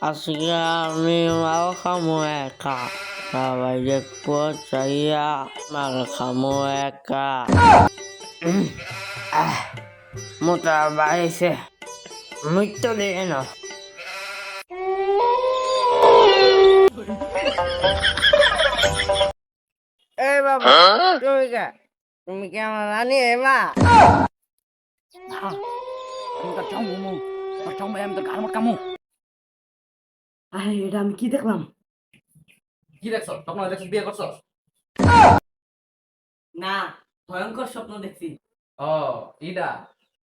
আজকে আমি মাল খামো একা, সবাই দেখবো চাইয়া মাল খামো একা। উম, মোটা বাড়িছে, মৃত্যু দিয়ে না। এই বাবা, তুমি কি আমার রানী এমা? আমি তো চাও মোমো আর চাও আমি তো গার কামু। আরে এটা আমি কি দেখলাম? কি দেখছ তখন দেখছ বিয়ে করছ? না, ভয়ঙ্কর স্বপ্ন দেখছি। ও ইডা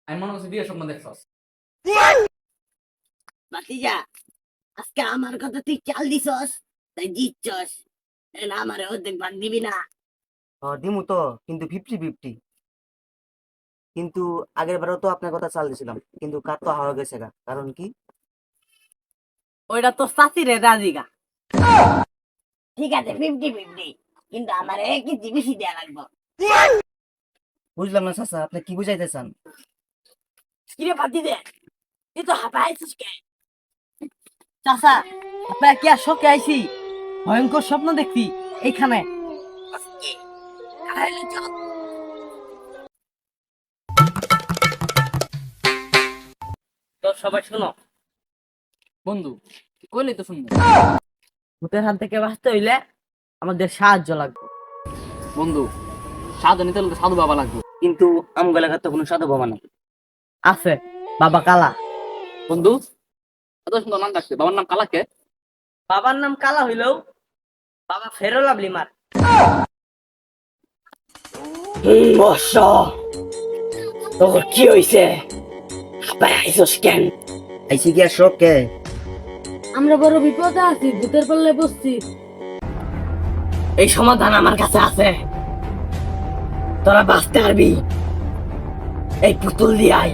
আমি মনে করছি বিয়ে স্বপ্ন দেখছস। বাতিজা, আজকে আমার কথা তুই চাল দিছস, তাই জিতছস। না আমারে অর্ধেক ভাগ দিবি না? দিমু তো, কিন্তু 50-50। কিন্তু আগের বারও তো আপনার কথা চাল দিছিলাম, কিন্তু কার তো হাওয়া গেছে গা। কারণ কি? ওইটা তো চাষি রে রাজিগা। ঠিক আছে 50-50, কিন্তু আমার 1 কেজি বেশি দেয়া লাগবে। বুঝলাম না চাচা, আপনি কি বুঝাইতে চান? কিরে বাতি দে, তুই তো হাঁপাইছিস কে? চাচা, আপনার কি আর শখে আইছি? ভয়ঙ্কর স্বপ্ন দেখছি এইখানে। তো সবাই শোনো, বন্ধু কইলে তো শুনবো। ভূতের হাত থেকে বাঁচতে হইলে আমাদের সাহায্য লাগবে। বন্ধু সাধু নিতে হলে তো সাধু বাবা লাগবে। কিন্তু আমগো এলাকার তো কোনো সাধু বাবা না। আছে বাবা কালা। বন্ধু এত সুন্দর নাম ডাকছে, বাবার নাম কালাকে? বাবার নাম কালা হইলেও বাবা ফেরো লাভলি মার। বর্ষ, তোর কি হইছে? হাঁপাই আইছস কেন? আইসি কি আর শখ কে? আমরা বড় বিপদে আছি, ভূতের পাল্লায় বসছি। এই সমাধান আমার কাছে আছে, তোরা বাঁচতে পারবি। এই পুতুল দিয়ে আয়।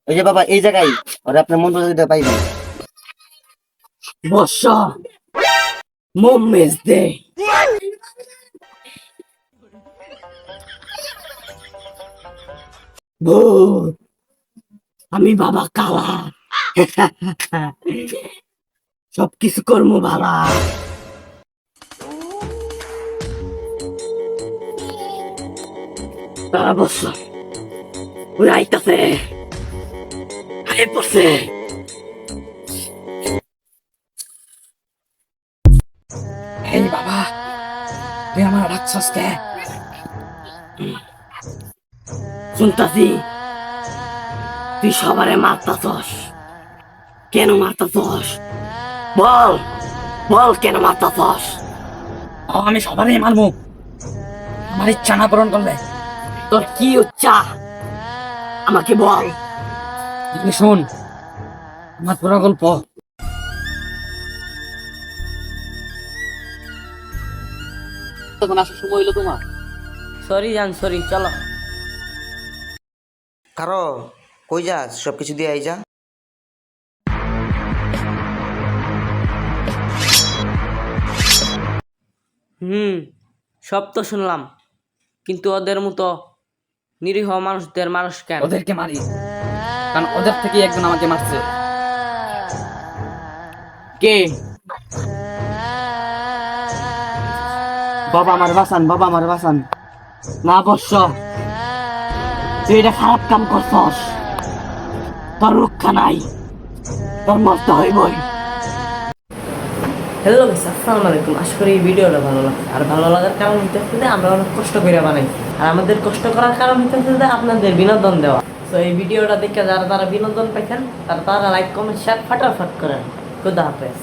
ওই যে বাবা এই জায়গায়, ওরা আপনার মন পছন্দ পাইবেন। বর্ষ, মোম মেজ দে। ভূত, আমি বাবা কালা। সবকিছু কর্ম ভালা। তারা বর্ষ, ওই আইতাছে, আয় পড়ছে। এই বাবা তুই আমার রাখছস কে? শুনতাছি তুই সবারে মারতাছস, কেন মারতাছস? বল বল, কেন মারতাছস? আমি সবারই মারবো আমার ইচ্ছা না পূরণ করলে। তোর কি ইচ্ছা আমাকে বল। তুমি শোন আমার পুরো গল্প। তখন আসার সময় হইলো তোমার। সরি জান, সরি, চলো। কারো কই যাস? সবকিছু দিয়ে আই যা। সব তো শুনলাম, কিন্তু ওদের মতো নিরীহ মানুষদের মানুষ কেন? ওদেরকে মারি কারণ ওদের থেকে একজন আমাকে মারছে। কে? বাবা আমার বাসান, বাবা আমার বাসান। না বর্ষ, তুই এটা খারাপ কাম করছস, তোর রক্ষা নাই, তোর মরতে হইবই। হ্যালো গাইস, আসসালামু আলাইকুম। আশা করি এই ভিডিওটা ভালো লাগছে। আর ভালো লাগার কারণ হইতেছে যে আমরা অনেক কষ্ট করে বানাই, আর আমাদের কষ্ট করার কারণ হইতেছে যে আপনাদের বিনোদন দেওয়া। তো এই ভিডিওটা দেখে যারা বিনোদন পাইছেন তারা লাইক, কমেন্ট, শেয়ার ফাটাফাট করেন। খুদা হাফেজ।